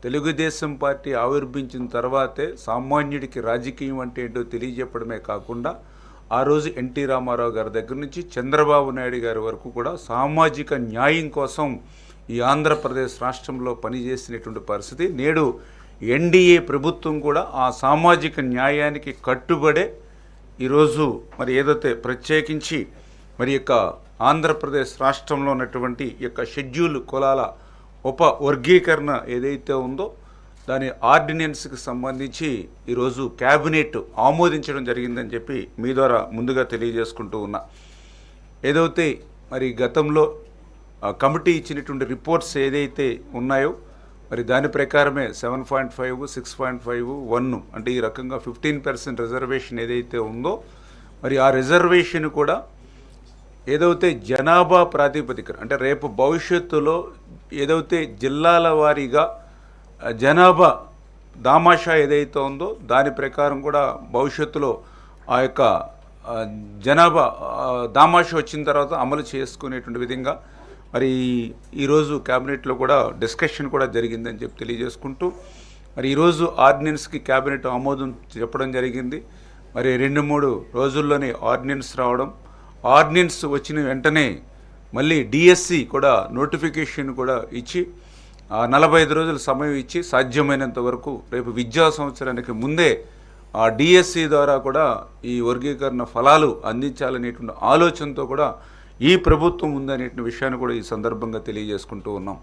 Telugu Desam party ఆవిర్భించిన తర్వాతే సామాన్యుడికి రాజకీయం అంటే ఏంటో తెలియజెప్పడమే కాకుండా ఆ రోజు ఎన్టీ రామారావు గారి దగ్గర నుంచి చంద్రబాబు నాయుడు గారి వరకు కూడా సామాజిక న్యాయం కోసం ఈ ఆంధ్రప్రదేశ్ రాష్ట్రంలో పనిచేసినటువంటి పరిస్థితి. నేడు ఎన్డీఏ ప్రభుత్వం కూడా ఆ సామాజిక న్యాయానికి కట్టుబడే ఈరోజు మరి ఏదైతే ప్రత్యేకించి మరి యొక్క ఆంధ్రప్రదేశ్ రాష్ట్రంలో ఉన్నటువంటి యొక్క షెడ్యూల్ కులాల ఉప వర్గీకరణ ఏదైతే ఉందో దాని ఆర్డినెన్స్కి సంబంధించి ఈరోజు క్యాబినెట్ ఆమోదించడం జరిగిందని చెప్పి మీ ద్వారా ముందుగా తెలియజేసుకుంటూ ఉన్నా. ఏదైతే మరి గతంలో కమిటీ ఇచ్చినటువంటి రిపోర్ట్స్ ఏదైతే ఉన్నాయో మరి దాని ప్రకారమే 7.5, 6.5, 1 అంటే ఈ రకంగా 15% రిజర్వేషన్ ఏదైతే ఉందో మరి ఆ రిజర్వేషన్ కూడా ఏదైతే జనాభా ప్రాతిపదికన అంటే రేపు భవిష్యత్తులో ఏదైతే జిల్లాల వారీగా జనాభా దామాషా ఏదైతే ఉందో దాని ప్రకారం కూడా భవిష్యత్తులో ఆ యొక్క జనాభా దామాషా వచ్చిన తర్వాత అమలు చేసుకునేటువంటి విధంగా మరి ఈరోజు క్యాబినెట్లో కూడా డిస్కషన్ కూడా జరిగిందని చెప్పి తెలియజేసుకుంటూ మరి ఈరోజు ఆర్డినెన్స్కి క్యాబినెట్ ఆమోదం చెప్పడం జరిగింది. మరి 2-3 రోజుల్లోనే ఆర్డినెన్స్ రావడం, ఆర్డినెన్స్ వచ్చిన వెంటనే మళ్ళీ డిఎస్సి కూడా నోటిఫికేషన్ కూడా ఇచ్చి 45 రోజుల సమయం ఇచ్చి సాధ్యమైనంత వరకు రేపు విద్యా సంవత్సరానికి ముందే ఆ డిఎస్సి ద్వారా కూడా ఈ వర్గీకరణ ఫలాలు అందించాలనేటువంటి ఆలోచనతో కూడా ఈ ప్రభుత్వం ఉందనే విషయాన్ని కూడా ఈ సందర్భంగా తెలియజేసుకుంటూ ఉన్నాం.